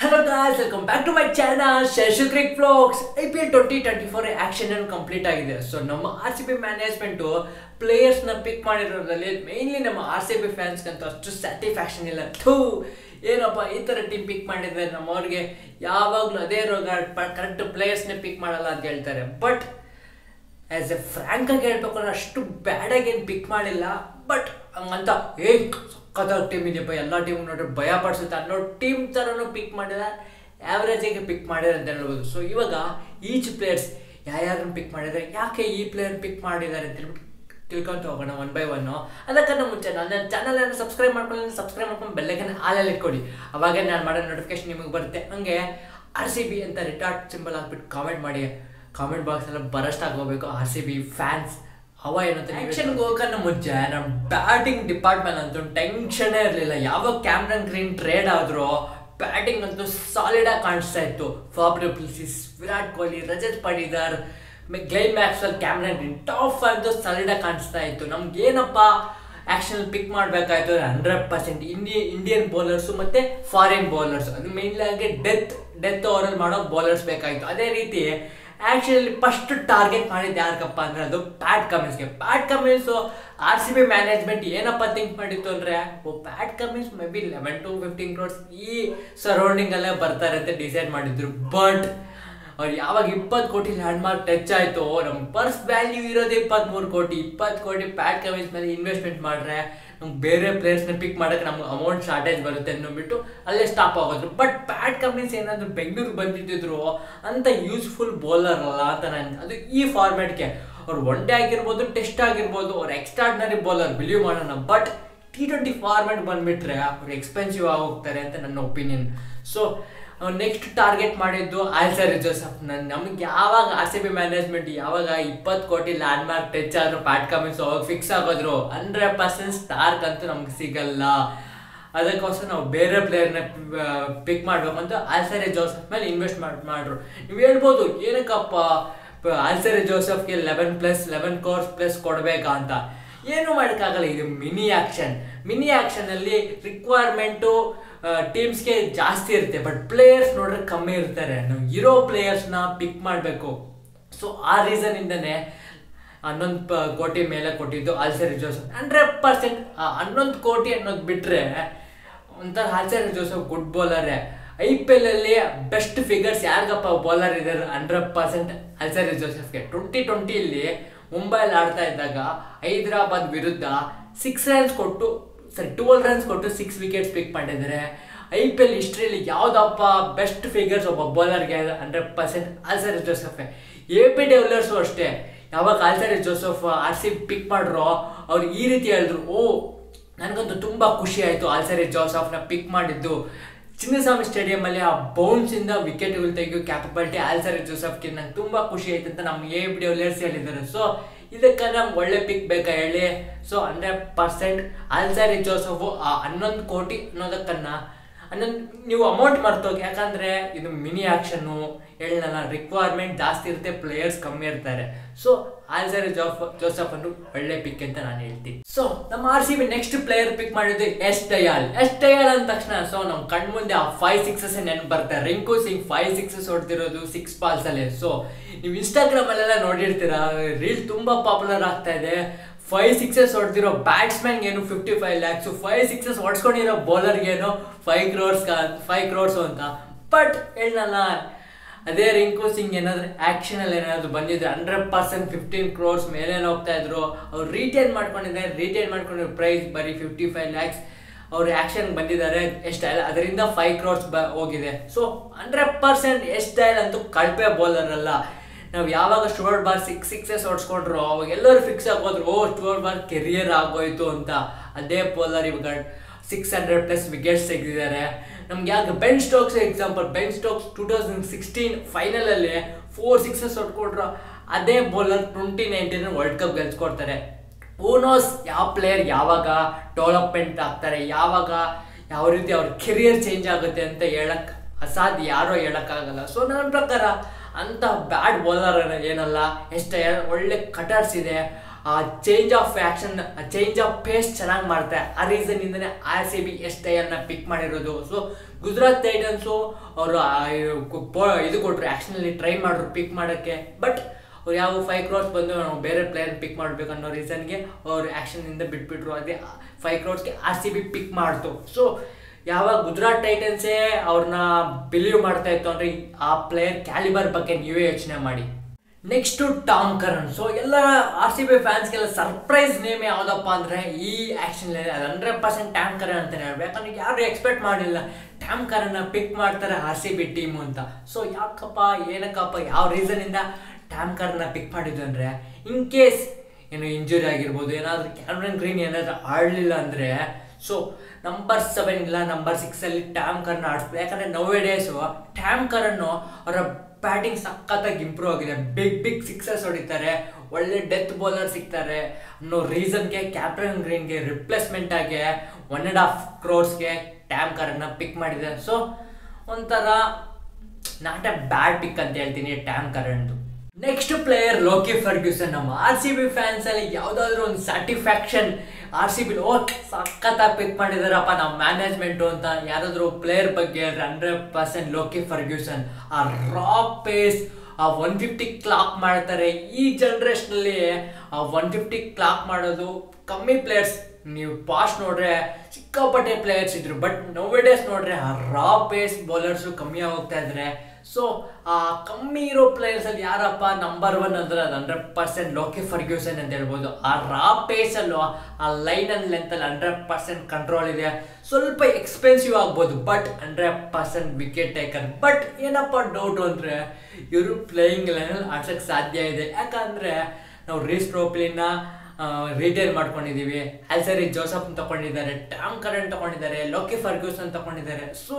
Hello guys, welcome back to my channel Sheshu Cricket Vlogs. IPL 2024 action ಅನ್ನು complete ಆಗಿದೆ. So ನಮ್ಮ RCB management players ನ ಪಿಕ್ ಮಾಡಿರೋದ್ರಲ್ಲಿ mainly ನಮ್ಮ RCB fans ಅಂತ ಅಷ್ಟು ಸ್ಯಾಟಿಸ್ಫ್ಯಾಕ್ಷನ್ ಇಲ್ಲ. ಏನಪ್ಪ ಈ ತರ ಟೀಮ್ ಪಿಕ್ ಮಾಡಿದ್ರೆ ನಮ್ಮವ್ರಿಗೆ ಯಾವಾಗಲೂ ಅದೇ ರೋಗ ಕರೆಕ್ಟ್ ಪ್ಲೇಯರ್ಸ್ ನ ಪಿಕ್ ಮಾಡಲ್ಲ ಅಂತ ಹೇಳ್ತಾರೆ. ಬಟ್ ಆಸ್ ಎ ಫ್ರಾಂಕ್ ಆಗಿ ಹೇಳ್ಬೇಕಂದ್ರೆ ಅಷ್ಟು ಬ್ಯಾಡ್ ಆಗಿ ಏನು ಪಿಕ್ ಮಾಡಿಲ್ಲ. ಬಟ್ ಹಂಗಂತ ಸಕ್ಕತ್ತಾಗಿ ಟೀಮ್ ಇದೆಯಪ್ಪ, ಎಲ್ಲ ಟೀಮ್ ನೋಡ್ರೆ ಭಯ ಪಡಿಸುತ್ತೆ ಅನ್ನೋ ಟೀಮ್ ಥರನೂ ಪಿಕ್ ಮಾಡಿದ, ಆ್ಯಾವ್ರೇಜಿಗೆ ಪಿಕ್ ಮಾಡಿದ್ರೆ ಅಂತ ಹೇಳ್ಬೋದು. ಸೊ ಇವಾಗ ಈಚ್ ಪ್ಲೇಯರ್ಸ್ ಯಾರ್ಯಾರನ್ನು ಪಿಕ್ ಮಾಡಿದರೆ, ಯಾಕೆ ಈ ಪ್ಲೇಯರ್ ಪಿಕ್ ಮಾಡಿದ್ದಾರೆ ಅಂತ ಹೇಳ್ಬಿಟ್ಟು ತಿಳ್ಕೊಂತ ಹೋಗೋಣ ಒನ್ ಬೈ ಒನ್ನು. ಅದಕ್ಕಿಂತ ಮುಂಚೆ ನನ್ನ ಚಾನಲನ್ನು ಸಬ್ಸ್ಕ್ರೈಬ್ ಮಾಡ್ಕೊಂಡು ಬೆಲ್ಲೈಕನ್ ಹಾಲಲ್ಲಿ ಇಟ್ಕೊಡಿ, ಅವಾಗ ನಾನು ಮಾಡೋ ನೋಟಿಫಿಕೇಶನ್ ನಿಮಗೆ ಬರುತ್ತೆ. ಹಂಗೆ RCB ಅಂತ ರಿಟಾರ್ಟ್ ಸಿಂಬಲ್ ಹಾಕ್ಬಿಟ್ಟು ಕಾಮೆಂಟ್ ಮಾಡಿ, ಕಾಮೆಂಟ್ ಬಾಕ್ಸ್ ಎಲ್ಲ ಬರಸ್ಟ್ ಆಗೋಗ್ಬೇಕು RCB ಫ್ಯಾನ್ಸ್. ಅವ ಏನಂತ ಆಕ್ಷನ್ಗೆ ಹೋಗೋಣ ಮುಂಚೆ ನಮ್ಮ ಬ್ಯಾಟಿಂಗ್ ಡಿಪಾರ್ಟ್ಮೆಂಟ್ ಅಂತೂ ಟೆನ್ಷನ್ನೇ ಇರಲಿಲ್ಲ. ಯಾವಾಗ ಕ್ಯಾಮ್ರನ್ ಗ್ರೀನ್ ಟ್ರೇಡ್ ಆದರೂ ಬ್ಯಾಟಿಂಗ್ ಅಂತೂ ಸಾಲಿಡಾಗಿ ಕಾಣಿಸ್ತಾ ಇತ್ತು. Faf du Plessis, Virat Kohli, Rajat Patidar, Glenn Maxwell, Cameron Green top ಅಂತೂ ಸಾಲಿಡಾಗಿ ಕಾಣಿಸ್ತಾ ಇತ್ತು. ನಮ್ಗೆ ಏನಪ್ಪ ಆ್ಯಕ್ಷನ್ ಪಿಕ್ ಮಾಡಬೇಕಾಯ್ತು 100% ಇಂಡಿಯನ್ ಬೌಲರ್ಸು ಮತ್ತು ಫಾರಿನ್ ಬೌಲರ್ಸ್, ಅದು ಮೇನ್ಲಿ ಆಗಿ ಡೆತ್ ಓವರಲ್ಲಿ ಮಾಡೋ ಬೌಲರ್ಸ್ ಬೇಕಾಯಿತು. ಅದೇ ರೀತಿ ಆ್ಯಕ್ಚುಲಿ ಫಸ್ಟ್ ಟಾರ್ಗೆಟ್ ಮಾಡಿದ್ದು ಯಾರಿಗಪ್ಪ ಅಂದರೆ ಅದು ಪ್ಯಾಟ್ ಕಮಿನ್ಸ್ಗೆ. ಪ್ಯಾಟ್ ಕಮಿನ್ಸು RCB ಮ್ಯಾನೇಜ್ಮೆಂಟ್ ಏನಪ್ಪ ಥಿಂಕ್ ಮಾಡಿತ್ತು ಅಂದರೆ, Pat Cummins may be 11 to 15 crores ಈ ಸರೌಂಡಿಂಗಲ್ಲೇ ಬರ್ತಾರೆ ಅಂತ ಡಿಸೈಡ್ ಮಾಡಿದ್ರು. ಬಟ್ ಅವ್ರು ಯಾವಾಗ 20 ಕೋಟಿ ಲ್ಯಾಂಡ್ ಮಾರ್ಕ್ ಟಚ್ ಆಯಿತು, ನಮ್ಮ ಪರ್ಸ್ ವ್ಯಾಲ್ಯೂ ಇರೋದೇ 23 ಕೋಟಿ, 20 ಕೋಟಿ ಪ್ಯಾಟ್ ಕಮಿನ್ಸ್ ಮೇಲೆ ಇನ್ವೆಸ್ಟ್ಮೆಂಟ್ ಮಾಡಿದ್ರೆ ನಮ್ಗೆ ಬೇರೆ ಪ್ಲೇಯರ್ಸ್ನ ಪಿಕ್ ಮಾಡೋಕ್ಕೆ ನಮ್ಗೆ ಅಮೌಂಟ್ ಶಾರ್ಟೇಜ್ ಬರುತ್ತೆ ಅಂದ್ಬಿಟ್ಟು ಅಲ್ಲೇ ಸ್ಟಾಪ್ ಆಗೋದ್ರು. ಬಟ್ ಪ್ಯಾಟ್ ಕಂಪ್ನೀಸ್ ಏನಾದರೂ ಬೆಂಗಳೂರಿಗೆ ಬಂದಿದ್ದಿದ್ರು ಅಂತ ಯೂಸ್ಫುಲ್ ಬೌಲರ್ ಅಲ್ಲ ಅಂತ ಅದು ಈ ಫಾರ್ಮ್ಯಾಟ್ಗೆ. ಅವ್ರು ಒನ್ ಡೇ ಆಗಿರ್ಬೋದು, ಟೆಸ್ಟ್ ಆಗಿರ್ಬೋದು, ಅವ್ರು ಎಕ್ಸ್ಟ್ರಾರ್ಡಿನರಿ ಬೌಲರ್ ಬಿಲೀವ್ ಮಾಡೋಣ. ಬಟ್ T20 ಫಾರ್ಮ್ಯಾಟ್ ಬಂದುಬಿಟ್ರೆ ಅವ್ರು ಎಕ್ಸ್ಪೆನ್ಸಿವ್ ಆಗೋಗ್ತಾರೆ ಅಂತ ನನ್ನ ಒಪಿನಿಯನ್. ಸೊ ನೆಕ್ಸ್ಟ್ ಟಾರ್ಗೆಟ್ ಮಾಡಿದ್ದು ಆಲ್ಸರಿ ಜೋಸಫ್. ನಮ್ಗೆ ಯಾವಾಗ RCB ಮ್ಯಾನೇಜ್ಮೆಂಟ್ ಯಾವಾಗ 20 ಕೋಟಿ ಲ್ಯಾಂಡ್ ಮಾರ್ಕ್ ಟಚ್ ಆದರೂ ಪ್ಯಾಟ್ ಕಮಿನ್ಸ್ ಅವಾಗ ಫಿಕ್ಸ್ ಆಗೋದ್ರು 100% ಸ್ಟಾರ್ಕ್ ಅಂತೂ ನಮ್ಗೆ ಸಿಗಲ್ಲ. ಅದಕ್ಕೋಸ್ಕರ ನಾವು ಬೇರೆ ಪ್ಲೇಯರ್ನ ಪಿಕ್ ಮಾಡಬೇಕಂತ ಆಲ್ಸರಿ ಜೋಸಫ್ ಮೇಲೆ ಇನ್ವೆಸ್ಟ್ ಮಾಡ್ರು. ನೀವು ಹೇಳ್ಬೋದು ಏನಕ್ಕಪ್ಪ ಆಲ್ಸರಿ ಜೋಸಫ್ಗೆ 11 crores ಪ್ಲಸ್ ಕೊಡಬೇಕಾ ಅಂತ. ಏನೂ ಮಾಡೋಕ್ಕಾಗಲ್ಲ, ಇದು ಮಿನಿ ಆ್ಯಕ್ಷನಲ್ಲಿ ರಿಕ್ವೈರ್ಮೆಂಟು ಟೀಮ್ಸ್ಗೆ ಜಾಸ್ತಿ ಇರುತ್ತೆ, ಬಟ್ ಪ್ಲೇಯರ್ಸ್ ನೋಡ್ರೆ ಕಮ್ಮಿ ಇರ್ತಾರೆ. ನಾವು ಇರೋ ಪ್ಲೇಯರ್ಸ್ನ ಪಿಕ್ ಮಾಡಬೇಕು. ಸೊ ಆ ರೀಸನಿಂದನೇ 11 ಕೋಟಿ ಮೇಲೆ ಕೊಟ್ಟಿದ್ದು ಆಲ್ಸರಿ ಜೋಸಫ್. 100% 11 ಕೋಟಿ ಅನ್ನೋದು ಬಿಟ್ಟರೆ ಒಂಥರ ಆಲ್ಸರಿ ಜೋಸಫ್ ಗುಡ್ ಬೌಲರೇ. IPL ಅಲ್ಲಿ ಬೆಸ್ಟ್ ಫಿಗರ್ಸ್ ಯಾರಿಗಪ್ಪ ಬೌಲರ್ ಇದ್ದಾರೆ 100% ಆಲ್ಸರಿ ಜೋಸಫ್ಗೆ. 2020 ಮುಂಬೈಲಿ ಆಡ್ತಾ ಇದ್ದಾಗ ಹೈದರಾಬಾದ್ ವಿರುದ್ಧ 12 ರನ್ಸ್ ಕೊಟ್ಟು 6 ವಿಕೆಟ್ಸ್ ಪಿಕ್ ಮಾಡಿದ್ದಾರೆ. IPL ಹಿಸ್ಟ್ರಿಯಲ್ಲಿ ಯಾವುದಪ್ಪ ಬೆಸ್ಟ್ ಫಿಗರ್ಸ್ ಒಬ್ಬ ಬೌಲರ್ಗೆ 100% ಆಲ್ಸರಿ ಜೋಸಫ್. AP ಡೆವಿಲಿಯರ್ಸು ಅಷ್ಟೇ, ಯಾವಾಗ ಆಲ್ಸರಿ ಜೋಸಫ್ RCB ಪಿಕ್ ಮಾಡ್ರೋ ಅವ್ರು ಈ ರೀತಿ ಹೇಳಿದ್ರು, ನನಗಂತೂ ತುಂಬ ಖುಷಿ ಆಯಿತು ಆಲ್ಸರಿ ಜೋಸಫ್ನ ಪಿಕ್ ಮಾಡಿದ್ದು. ಚಿನ್ನಸ್ವಾಮಿ ಸ್ಟೇಡಿಯಮಲ್ಲಿ ಆ ಬೌನ್ಸಿಂದ ವಿಕೆಟ್ಗಳು ತೆಗೆಯೋ ಕ್ಯಾಪಬಿಲಿಟಿ ಆಲ್ಸರಿ ಜೋಸಫ್ಗೆ ನಂಗೆ ತುಂಬ ಖುಷಿ ಆಯ್ತು ಅಂತ ನಮ್ಮ AP ಡೆವಿಲಿಯರ್ಸ್ ಹೇಳಿದ್ದಾರೆ. ಸೊ ಇದಕ್ಕೆ ನಮ್ಗೆ ಒಳ್ಳೆ ಪಿಕ್ ಬೇಕಾ ಹೇಳಿ. ಸೊ 100% ಆಲ್ಸರಿ ಜೋಸಫು 11 ಕೋಟಿ ಅನ್ನೋದಕ್ಕನ್ನ ನೀವು ಅಮೌಂಟ್ ಮರ್ತೋಗಿ, ಯಾಕಂದರೆ ಇದು ಮಿನಿ ಆ್ಯಕ್ಷನ್ನು ಹೇಳಿಲ್ಲ, ರಿಕ್ವೈರ್ಮೆಂಟ್ ಜಾಸ್ತಿ ಇರುತ್ತೆ, ಪ್ಲೇಯರ್ಸ್ ಕಮ್ಮಿ ಇರ್ತಾರೆ. ಸೊ ಆಲ್ಸರಿ ಜೋಸಫ್ ಅನ್ನು ಒಳ್ಳೆ ಪಿಕ್ ಅಂತ ನಾನು ಹೇಳ್ತೀನಿ. ಸೊ ನಮ್ಮ RCB ನೆಕ್ಸ್ಟ್ ಪ್ಲೇಯರ್ ಪಿಕ್ ಮಾಡಿದ್ದು ಯಶ್ ದಯಾಲ್ ಅಂದ ತಕ್ಷಣ ಸೊ ನಮ್ಮ ಕಣ್ಮುಂದೆ ಆ 5 6s ನೆನಪು ಬರ್ತಾರೆ. Rinku Singh 5 6s ಹೊಡೆದಿರೋದು 6 balls. So ನೀವು ಇನ್ಸ್ಟಾಗ್ರಾಮಲ್ಲೆಲ್ಲ ನೋಡಿರ್ತೀರಾ, ರೀಲ್ ತುಂಬ ಪಾಪ್ಯುಲರ್ ಆಗ್ತಾ ಇದೆ. 5 6s ಹೊಡೆದಿರೋ ಬ್ಯಾಟ್ಸ್ಮನ್ಗೇನು 55 lakhs, 5 6s ಹೊಡ್ಸ್ಕೊಂಡಿರೋ ಬೌಲರ್ಗೇನು 5 crores ಅಂತ. ಬಟ್ ಹೇಳಲ್ಲ, ಅದೇ ರಿಂಕು ಸಿಂಗ್ ಏನಾದರೂ ಆ್ಯಕ್ಷನಲ್ಲಿ ಏನಾದರೂ ಬಂದಿದ್ರೆ 100% 15 crores ಮೇಲೆ ಹೋಗ್ತಾ ಇದ್ರು. ಅವ್ರು ರಿಟೈನ್ ಮಾಡ್ಕೊಂಡಿರೋ ಪ್ರೈಸ್ ಬರೀ 55 lakhs. ಅವ್ರು ಆ್ಯಕ್ಷನ್ಗೆ ಬಂದಿದ್ದಾರೆ ಯಶ್ ದಯಾಲ್, ಅದರಿಂದ 5 crores ಹೋಗಿದೆ. ಸೊ 100% ಯಶ್ ದಯಾಲ್ ಅಂತೂ ಕಳಪೆ ಬೌಲರ್ ಅಲ್ಲ. ನಾವು ಯಾವಾಗ ಸ್ಟುವರ್ಟ್ ಬಾರ್ 6 6s ಹೊಡ್ಸ್ಕೊಂಡ್ರು ಅವಾಗ ಎಲ್ಲರೂ ಫಿಕ್ಸ್ ಆಗೋದ್ರು, ಸ್ಟುವರ್ಟ್ ಬಾರ್ ಕೆರಿಯರ್ ಆಗೋಯ್ತು ಅಂತ. ಅದೇ ಬೌಲರ್ ಇವಾಗ 600+ ವಿಕೆಟ್ಸ್ ತೆಗೆದಿದ್ದಾರೆ. ನಮ್ಗೆ ಯಾಕೆ Ben Stokes example, Ben Stokes 2016 ಫೈನಲಲ್ಲಿ 4 6s ಹೊಡ್ಕೊಟ್ರು. ಅದೇ ಬೌಲರ್ 2019 ವರ್ಲ್ಡ್ ಕಪ್ ಗೆಲ್ಸ್ಕೊಡ್ತಾರೆ. ಓನೋಸ್ ಯಾವ ಪ್ಲೇಯರ್ ಯಾವಾಗ ಡೆವಲಪ್ಮೆಂಟ್ ಆಗ್ತಾರೆ, ಯಾವಾಗ ಯಾವ ರೀತಿ ಅವ್ರ ಕೆರಿಯರ್ ಚೇಂಜ್ ಆಗುತ್ತೆ ಅಂತ ಹೇಳಕ್ಕೆ ಅಸಾಧ್ಯ, ಯಾರೋ ಹೇಳೋಕ್ಕಾಗಲ್ಲ. ಸೊ ನನ್ನ ಪ್ರಕಾರ ಅಂಥ ಬ್ಯಾಡ್ ಬೌಲರ್ ಏನಲ್ಲ. ಎಷ್ಟು ಒಳ್ಳೆ ಕಟರ್ಸ್ ಇದೆ, change of action, change of pace ಚೆನ್ನಾಗಿ ಮಾಡ್ತಾರೆ. ಆ ರೀಸನಿಂದನೇ RCB ಯಶ್ ದಯಾಲ್ನ ಪಿಕ್ ಮಾಡಿರೋದು. ಸೊ ಗುಜರಾತ್ ಟೈಟನ್ಸು ಅವರು ಇದು ಕೊಟ್ಟರು, ಆ್ಯಕ್ಷನಲ್ಲಿ ಟ್ರೈ ಮಾಡಿದ್ರು ಪಿಕ್ ಮಾಡೋಕ್ಕೆ. ಬಟ್ ಅವ್ರು ಯಾವ 5 crores ಬಂದು ನಾವು ಬೇರೆ ಪ್ಲೇಯರ್ ಪಿಕ್ ಮಾಡಬೇಕು ಅನ್ನೋ ರೀಸನ್ಗೆ ಅವ್ರು ಆ್ಯಕ್ಷನಿಂದ ಬಿಟ್ಬಿಟ್ರು. ಅದೇ 5 crores RCB ಪಿಕ್ ಮಾಡ್ತು. ಸೊ ಯಾವಾಗ ಗುಜರಾತ್ ಟೈಟನ್ಸೇ ಅವ್ರನ್ನ ಬಿಲೀವ್ ಮಾಡ್ತಾ ಇತ್ತು ಅಂದರೆ ಆ ಪ್ಲೇಯರ್ ಕ್ಯಾಲಿಬರ್ ಬಗ್ಗೆ ನೀವೇ ಯೋಚನೆ ಮಾಡಿ. Next Tom Karan. ಸೊ ಎಲ್ಲ RCB ಫ್ಯಾನ್ಸ್ಗೆಲ್ಲ ಸರ್ಪ್ರೈಸ್ ನೇಮ್ ಯಾವುದಪ್ಪ ಅಂದರೆ ಈ ಆ್ಯಕ್ಷನಲ್ಲಿ 100% ಟಾಮ್ ಕರನ್ ಅಂತಲೇ ಹೇಳ್ಬೇಕು. ಯಾಕಂದ್ರೆ ಯಾರು ಎಕ್ಸ್ಪೆಕ್ಟ್ ಮಾಡಿಲ್ಲ ಟಾಮ್ ಕರನ್ನ ಪಿಕ್ ಮಾಡ್ತಾರೆ RCB ಟೀಮು ಅಂತ. ಸೊ ಯಾಕಪ್ಪ ಏನಕ್ಕಪ್ಪ ಯಾವ ರೀಸನಿಂದ ಟಾಮ್ ಕರನ್ನ ಪಿಕ್ ಮಾಡಿದ್ದು ಅಂದರೆ ಇನ್ ಕೇಸ್ ಏನು ಇಂಜುರಿ ಆಗಿರ್ಬೋದು, ಏನಾದರೂ ಕ್ಯಾಮರನ್ ಗ್ರೀನ್ ಏನಾದರೂ ಆಡಲಿಲ್ಲ ಅಂದರೆ ಸೊ ನಂಬರ್ 7 ಇಲ್ಲ ನಂಬರ್ 6 ಟಾಮ್ ಕರನ್ ಆಡಿಸ್ಬೋದು. ಯಾಕಂದರೆ ನೌವೆ ಡೇಸು ಟಾಮ್ ಕರನ್ನು ಅವರ ಬ್ಯಾಟಿಂಗ್ ಸಖತ್ತಾಗಿ ಇಂಪ್ರೂವ್ ಆಗಿದೆ. ಬಿಗ್ ಸಿಕ್ಸರ್ಸ್ ಹೊಡಿತಾರೆ, ಒಳ್ಳೆ ಡೆತ್ ಬೌಲರ್ ಸಿಗ್ತಾರೆ ಅನ್ನೋ ರೀಸನ್ಗೆ ಕ್ಯಾಪ್ಟನ್ ಗ್ರೀನ್ಗೆ ರಿಪ್ಲೇಸ್ಮೆಂಟ್ ಆಗಿ 1.5 crores ಟಾಮ್ ಕರನ್ನ ಪಿಕ್ ಮಾಡಿದೆ. ಸೊ ಒಂಥರ ನಾಟ್ ಎ ಬ್ಯಾಡ್ ಪಿಕ್ ಅಂತ ಹೇಳ್ತೀನಿ ಟಾಮ್ ಕರನ್ದು. Next player Lockie Ferguson. ನಮ್ಮ RCB ಫ್ಯಾನ್ಸ್ ಅಲ್ಲಿ ಯಾವುದಾದ್ರೂ ಒಂದು ಸ್ಯಾಟಿಸ್ಫ್ಯಾಕ್ಷನ್ RCB ಸಖತ್ತಾಗಿ ಪಿಕ್ ಮಾಡಿದಾರಪ್ಪ ನಮ್ಮ ಮ್ಯಾನೇಜ್ಮೆಂಟು ಅಂತ ಯಾರಾದರೂ ಪ್ಲೇಯರ್ ಬಗ್ಗೆ 100% ಲೋಕಿ ಫರ್ಗ್ಯೂಸನ್. ಆ ರಾ ಪೇಸ್, ಆ 150 ಕ್ಲಾಕ್ ಮಾಡ್ತಾರೆ. ಈ ಜನ್ರೇಷನಲ್ಲಿ ಆ 150 ಕ್ಲಾಕ್ ಮಾಡೋದು ಕಮ್ಮಿ ಪ್ಲೇಯರ್ಸ್. ನೀವು ಪಾಸ್ಟ್ ನೋಡ್ರೆ ಸಿಕ್ಕಾಪಟ್ಟೆ ಪ್ಲೇಯರ್ಸ್ ಇದ್ರು, ಬಟ್ ನೌವೆ ಡೇಸ್ ನೋಡ್ರೆ ಆ ರಾ ಪೇಸ್ ಬೌಲರ್ಸು ಕಮ್ಮಿ ಹೋಗ್ತಾ ಇದ್ರೆ. ಸೊ ಆ ಕಮ್ಮಿ ಇರೋ ಪ್ಲೇಯರ್ಸಲ್ಲಿ ಯಾರಪ್ಪ ನಂಬರ್ 1 ಅಂದ್ರೆ ಅದು 100% ಲೋಕಿ ಫರ್ಗ್ಯೂಸನ್ ಅಂತ ಹೇಳ್ಬೋದು. ಆ ರಾ ಪೇಸಲ್ಲೂ ಆ ಲೈನ್ ಅಂಡ್ ಲೆಂತಲ್ಲಿ 100% ಕಂಟ್ರೋಲ್ ಇದೆ. ಸ್ವಲ್ಪ ಎಕ್ಸ್ಪೆನ್ಸಿವ್ ಆಗ್ಬೋದು, ಬಟ್ 100% ವಿಕೆಟ್ ಟೇಕರ್. ಬಟ್ ಏನಪ್ಪ ಡೌಟು ಅಂದರೆ ಇವರು ಪ್ಲೇಯಿಂಗ್ ಲೈನಲ್ಲಿ ಆಡ್ಸೋಕ್ಕೆ ಸಾಧ್ಯ ಇದೆ. ಯಾಕಂದರೆ ನಾವು ರೀಸ್ ಟ್ರೋಫಿನ ರಿಟೈಲ್ ಮಾಡ್ಕೊಂಡಿದ್ದೀವಿ, ಆಲ್ಸರಿ ಜೋಸಫ್ ತಗೊಂಡಿದ್ದಾರೆ, ಟಾಮ್ ಕರನ್ ತಗೊಂಡಿದ್ದಾರೆ, ಲೋಕಿ ಫರ್ಗ್ಯೂಸನ್ ತಗೊಂಡಿದ್ದಾರೆ. ಸೊ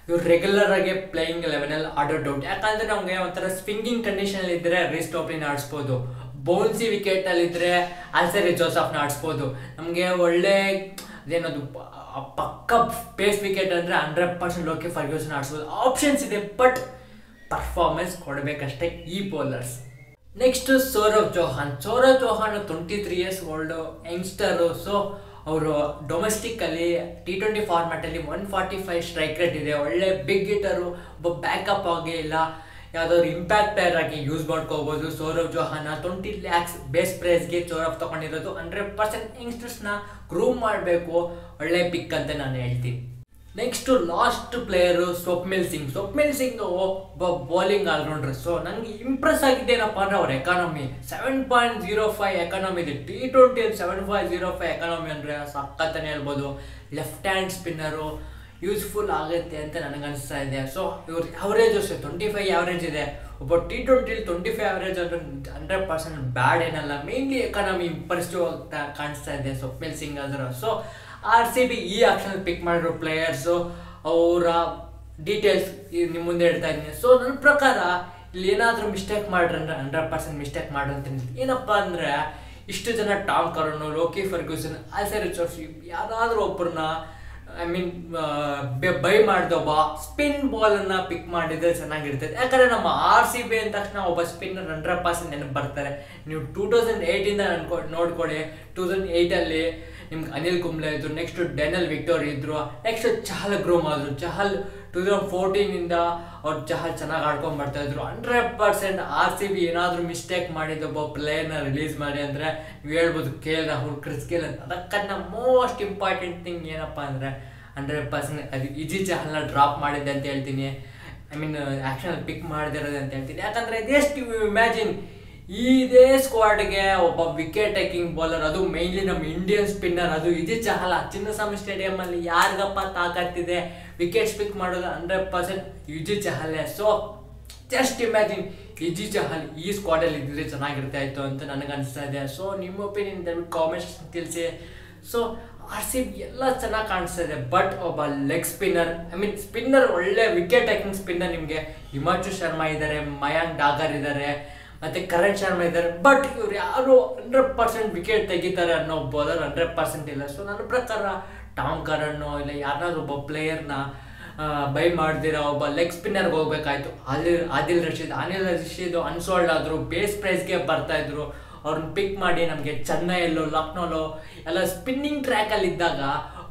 ಇವ್ರು ರೆಗ್ಯುಲರ್ ಆಗಿ ಪ್ಲೇಯಿಂಗ್ 11 ಆಡೋ ಡೌಟ್. ಯಾಕಂದ್ರೆ ನಮಗೆ ಒಂಥರ ಸ್ವಿಂಗಿಂಗ್ ಕಂಡೀಷನ್ ಇದ್ರೆ ರೀಸ್ ಟ್ರೋಫಿನ ಆಡಿಸ್ಬೋದು, ಬೌನ್ಸಿ ವಿಕೆಟ್ ಅಲ್ಲಿ ಇದ್ರೆ ಆಲ್ಸರಿ ಜೋಸಫ್ನ ಆಡಿಸ್ಬೋದು. ನಮಗೆ ಒಳ್ಳೆ ಅದೇನದು ಪಕ್ಕ ಪೇಸ್ ವಿಕೆಟ್ ಅಂದರೆ 100% ಲೋಕಿ ಫರ್ಗ್ಯೂಸನ್ ಆಡಿಸ್ಬೋದು. ಆಪ್ಷನ್ಸ್ ಇದೆ, ಬಟ್ ಪರ್ಫಾರ್ಮೆನ್ಸ್ ಕೊಡಬೇಕಷ್ಟೇ ಈ bowlers. Next Saurav Chauhan. 23 years old youngster. So ಅವರು ಡೊಮೆಸ್ಟಿಕ್ಕಲ್ಲಿ T20 ಫಾರ್ಮ್ಯಾಟಲ್ಲಿ 145 ಸ್ಟ್ರೈಕ್ ರೇಟ್ ಇದೆ. ಒಳ್ಳೆ ಬಿಗ್ ಹಿಟರು, ಒಬ್ಬ ಬ್ಯಾಕಪ್ ಆಗಿ ಇಲ್ಲ ಯಾವುದಾದ್ರು ಇಂಪ್ಯಾಕ್ಟ್ ಪ್ಲೇಯರ್ ಆಗಿ ಯೂಸ್ ಮಾಡ್ಕೋಬೋದು ಸೌರವ್ ಚೌಹಾನ್. 20 lakhs ಬೇಸ್ ಪ್ರೈಸ್ಗೆ ಸೌರವ್ ತಗೊಂಡಿರೋದು. 100% ಯಂಗ್ಸ್ಟರ್ಸ್ನ ಗ್ರೂಮ್ ಮಾಡಬೇಕು, ಒಳ್ಳೆ ಪಿಕ್ ಅಂತ ನಾನು ಹೇಳ್ತೀನಿ. Next last player Swapnil Singh. Swapnil Singh ಒಬ್ಬ ಬೌಲಿಂಗ್ ಆಲ್ರೌಂಡರ್. ಸೊ ನನಗೆ ಇಂಪ್ರೆಸ್ ಆಗಿದ್ದೇನಪ್ಪ ಅಂದರೆ ಅವ್ರ ಎಕಾನಮಿ 7.05 ಎಕಾನಮಿ ಇದೆ. T20 7.05 ಎಕಾನಮಿ ಅಂದರೆ ಸಕ್ಕತ್ತನೇ ಹೇಳ್ಬೋದು. ಲೆಫ್ಟ್ ಹ್ಯಾಂಡ್ ಸ್ಪಿನ್ನರು ಯೂಸ್ಫುಲ್ ಆಗುತ್ತೆ ಅಂತ ನನಗೆ ಅನಿಸ್ತಾ ಇದೆ. ಸೊ ಇವ್ರ ಆವ್ರೇಜ್ ಅಷ್ಟೇ 25 ಆವ್ರೇಜ್ ಇದೆ. ಒಬ್ಬ T20 25 ಆವ್ರೇಜ್ ಅಂದರೆ 100% ಬ್ಯಾಡ್ ಏನಲ್ಲ. ಮೇನ್ಲಿ ಎಕಾನಮಿ ಇಂಪ್ರೆಸಿವ್ ಆಗ್ತಾ ಕಾಣಿಸ್ತಾ ಇದೆ ಸ್ವಪ್ನಿಲ್ ಸಿಂಗ್ ಆದ್ರೆ. ಸೊ RCB ಈ ಆಕ್ಷನ್ ಪಿಕ್ ಮಾಡಿರೋ ಪ್ಲೇಯರ್ಸು ಅವರ ಡೀಟೇಲ್ಸ್ ನಿಮ್ಮ ಮುಂದೆ ಹೇಳ್ತಾ ಇದ್ದೀನಿ. ಸೊ ನನ್ನ ಪ್ರಕಾರ ಇಲ್ಲಿ ಏನಾದರೂ ಮಿಸ್ಟೇಕ್ ಮಾಡ್ರೆ ಅಂದರೆ 100% ಮಿಸ್ಟೇಕ್ ಮಾಡ್ರಿ ಅಂತೀನಿ. ಏನಪ್ಪ ಅಂದರೆ ಇಷ್ಟು ಜನ Tom Curran, Lockie Ferguson, Alzarri Joseph ಯಾರಾದರೂ ಒಬ್ಬರನ್ನ ಬೈ ಮಾಡಿದೊಬ್ಬ ಸ್ಪಿನ್ ಬಾಲನ್ನು ಪಿಕ್ ಮಾಡಿದರೆ ಚೆನ್ನಾಗಿರ್ತದೆ. ಯಾಕಂದರೆ ನಮ್ಮ RCB ಅಂದ ತಕ್ಷಣ ಒಬ್ಬ ಸ್ಪಿನ್ನರ್ 100% ನೆನಪು ಬರ್ತಾರೆ. ನೀವು 2008ಇಂದ ನೋಡ್ಕೊಡಿ. 2008ಅಲ್ಲಿ ನಿಮ್ಗೆ ಅನಿಲ್ ಕುಂಬ್ಳೆ ಇದ್ರು, ನೆಕ್ಸ್ಟ್ ಡೆನಲ್ ವಿಕ್ಟೋರಿ ಇದ್ರು, ನೆಕ್ಸ್ಟ್ ಚಹಲ್ ಗ್ರೂಮ್ ಆದರು. ಚಹಲ್ 2014ಇಂದ ಅವ್ರು ಚಹಲ್ ಚೆನ್ನಾಗಿ ಆಡ್ಕೊಂಡು ಬರ್ತಾ ಇದ್ರು. 100% RCB ಏನಾದರೂ ಮಿಸ್ಟೇಕ್ ಮಾಡಿದೊಬ್ಬ ಪ್ಲೇಯರ್ನ ರಿಲೀಸ್ ಮಾಡಿ ಅಂದರೆ ನೀವು ಹೇಳ್ಬೋದು KL ರಾಹುಲ್, ಕ್ರಿಸ್ ಗೇಲ್ ಅಂತ. ಅದಕ್ಕನ್ನ ಮೋಸ್ಟ್ ಇಂಪಾರ್ಟೆಂಟ್ ಥಿಂಗ್ ಏನಪ್ಪ ಅಂದರೆ 100% ಅದು ಇಜಿ ಚಹಲ್ನ ಡ್ರಾಪ್ ಮಾಡಿದ್ದೆ ಅಂತ ಹೇಳ್ತೀನಿ. ಆ್ಯಕ್ಷನಲ್ಲಿ ಪಿಕ್ ಮಾಡಿದಿರೋದು ಅಂತ ಹೇಳ್ತೀನಿ. ಯಾಕಂದರೆ ಇದೆಷ್ಟು ಇಮ್ಯಾಜಿನ್ ಇದೇ ಸ್ಕ್ವಾಡ್ಗೆ ಒಬ್ಬ ವಿಕೆಟ್ ಟೇಕಿಂಗ್ ಬೌಲರ್, ಅದು ಮೇನ್ಲಿ ನಮ್ಮ ಇಂಡಿಯನ್ ಸ್ಪಿನ್ನರ್, ಅದು ಇಜಿ ಚಹಲ್. ಚಿನ್ನಸ್ವಾಮಿ ಸ್ಟೇಡಿಯಮಲ್ಲಿ ಯಾರಿಗಪ್ಪ ತಾಕತ್ತಿದೆ ವಿಕೆಟ್ಸ್ ಪಿಕ್ ಮಾಡೋದು? 100% ಇಜಿ ಚಹಲ್ಲೇ. ಸೊ ಜಸ್ಟ್ ಇಮ್ಯಾಜಿನ್ ಇಜಿ ಚಹಲ್ ಈ ಸ್ಕ್ವಾಡಲ್ಲಿ ಇದ್ದರೆ ಚೆನ್ನಾಗಿರ್ತಾ ಇತ್ತು ಅಂತ ನನಗೆ ಅನಿಸ್ತಾ ಇದೆ. ಸೊ ನಿಮ್ಮ ಒಪಿನಿಯನ್ ದಯವಿಟ್ಟು ಕಾಮೆಂಟ್ಸ್ ತಿಳಿಸಿ. ಸೊ RCB ಎಲ್ಲ ಚೆನ್ನಾಗಿ ಕಾಣಿಸ್ತಾ ಇದೆ, ಬಟ್ ಒಬ್ಬ ಲೆಗ್ ಸ್ಪಿನ್ನರ್, ಸ್ಪಿನ್ನರ್ ಒಳ್ಳೆ ವಿಕೆಟ್ ಟೇಕಿಂಗ್ ಸ್ಪಿನ್ನರ್ ನಿಮಗೆ ಹಿಮಾಂಶು ಶರ್ಮಾ ಇದ್ದಾರೆ, ಮಯಾಂಕ್ ಡಾಗರ್ ಇದ್ದಾರೆ, ಮತ್ತು ಕರಣ್ ಶರ್ಮಾ ಇದ್ದಾರೆ. ಬಟ್ ಇವ್ರು ಯಾರು 100% ವಿಕೆಟ್ ತೆಗಿತಾರೆ ಅನ್ನೋ ಬೌಲರ್ 100% ಇಲ್ಲ. ಸೊ ನನ್ನ ಪ್ರಕಾರ ಟಾಮ್ ಕರನ್ನು ಇಲ್ಲ ಯಾರನ್ನಾದ್ರೂ ಒಬ್ಬ ಪ್ಲೇಯರ್ನ ಬೈ ಮಾಡ್ದಿರ ಒಬ್ಬ ಲೆಗ್ ಸ್ಪಿನ್ನರ್ಗೆ ಹೋಗ್ಬೇಕಾಯ್ತು. ಆದಿಲ್ ರಶೀದ್ ಅನ್ಸೋಲ್ಡ್ ಆದರು, ಬೇಸ್ ಪ್ರೈಸ್ಗೆ ಬರ್ತಾಯಿದ್ರು. ಅವ್ರನ್ನ ಪಿಕ್ ಮಾಡಿ ನಮಗೆ ಚೆನ್ನೈಯಲ್ಲೋ ಲಕ್ನೋಲೋ ಎಲ್ಲ ಸ್ಪಿನ್ನಿಂಗ್ ಟ್ರ್ಯಾಕಲ್ಲಿ ಇದ್ದಾಗ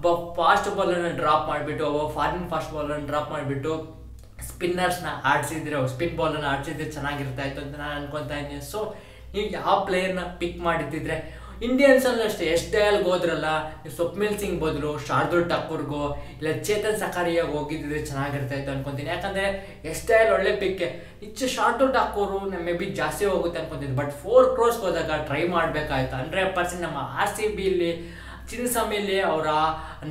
ಒಬ್ಬ ಫಾಸ್ಟ್ ಬಾಲನ್ನು ಡ್ರಾಪ್ ಮಾಡಿಬಿಟ್ಟು ಒಬ್ಬ ಫಾರಿನ್ ಫಾಸ್ಟ್ ಬಾಲನ್ನು ಡ್ರಾಪ್ ಮಾಡಿಬಿಟ್ಟು ಸ್ಪಿನ್ನರ್ಸ್ನ ಆಡಿಸಿದ್ರೆ ಸ್ಪಿನ್ ಬಾಲನ್ನು ಆಡಿಸಿದ್ರೆ ಚೆನ್ನಾಗಿರ್ತಾ ಇತ್ತು ಅಂತ ನಾನು ಅನ್ಕೊತಾ ಇದ್ದೀನಿ. ಸೊ ನೀವು ಯಾವ ಪ್ಲೇಯರ್ನ ಪಿಕ್ ಮಾಡಿದ್ದಿದ್ರೆ ಇಂಡಿಯನ್ಸಲ್ಲೂ ಅಷ್ಟೇ ಎಸ್ ಡಯಲ್ಗೆ ಹೋದ್ರಲ್ಲ, ನೀವು ಸ್ವಪ್ನಿಲ್ ಸಿಂಗ್ ಬದಲು ಶಾರ್ದೂಲ್ ಠಾಕೂರ್ಗೋ ಇಲ್ಲ ಚೇತನ್ ಸಕಾರಿಯಾಗಿ ಹೋಗಿದ್ದಿದ್ರೆ ಚೆನ್ನಾಗಿರ್ತಾ ಇತ್ತು ಅನ್ಕೊತೀನಿ. ಯಾಕಂದರೆ ಎಸ್ ಡಯಲ್ ಒಳ್ಳೆ ಪಿಕ್ಕೆ, ಇಚ್ಚು ಶಾರ್ದೂಲ್ ಠಾಕೂರು ಮೇ ಬಿ ಜಾಸ್ತಿ ಹೋಗುತ್ತೆ ಅನ್ಕೊತೀನಿ. ಬಟ್ 4 crores ಹೋದಾಗ ಟ್ರೈ ಮಾಡಬೇಕಾಯ್ತು. 100% ನಮ್ಮ RCBಲಿ ಚಿನ್ನಸ್ವಾಮಿಲಿ ಅವರ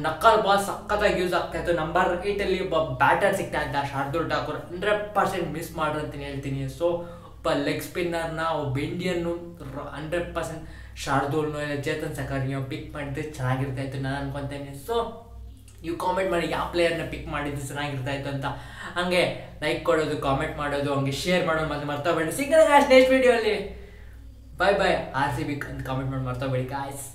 ನಕ್ಕಲ್ ಬಾಲ್ ಸಖತ್ತಾಗಿ ಯೂಸ್ ಆಗ್ತಾ ಇತ್ತು. ನಂಬರ್ 8 ಒಬ್ಬ ಬ್ಯಾಟರ್ ಸಿಗ್ತಾ ಇದ್ದ ಶಾರ್ದೂಲ್ ಠಾಕೂರ್, 100% ಮಿಸ್ ಮಾಡ್ರು ಅಂತೀನಿ ಹೇಳ್ತೀನಿ. ಸೊ ಒಬ್ಬ ಲೆಗ್ ಸ್ಪಿನ್ನರ್ನ ಒಬ್ಬ ಇಂಡಿಯನ್ನು 100% ಶಾರ್ದೂಲ್ನೋ ಇಲ್ಲ ಚೇತನ್ ಸಕಾರಿಯೋ ಪಿಕ್ ಮಾಡಿದ್ರೆ ಚೆನ್ನಾಗಿರ್ತಾ ಇತ್ತು ನಾನು ಅನ್ಕೊತೇನೆ. ಸೊ ನೀವು ಕಾಮೆಂಟ್ ಮಾಡಿ ಯಾವ ಪ್ಲೇಯರ್ನ ಪಿಕ್ ಮಾಡಿದ್ದು ಚೆನ್ನಾಗಿರ್ತಾ ಇತ್ತು ಅಂತ. ಹಂಗೆ ಲೈಕ್ ಕೊಡೋದು, ಕಾಮೆಂಟ್ ಮಾಡೋದು, ಹಂಗೆ ಶೇರ್ ಮಾಡೋದು ಮತ್ತೆ ಮರ್ತೋಬೇಡಿ. ಸಿಗೋಣ ನೆಕ್ಸ್ಟ್ ವಿಡಿಯೋ ಅಲ್ಲಿ. ಬಾಯ್ RCB ಅಂತ ಕಾಮೆಂಟ್ ಮಾಡಿ ಮರ್ತೋಬೇಡಿ ಗಾಯ್ಸ್.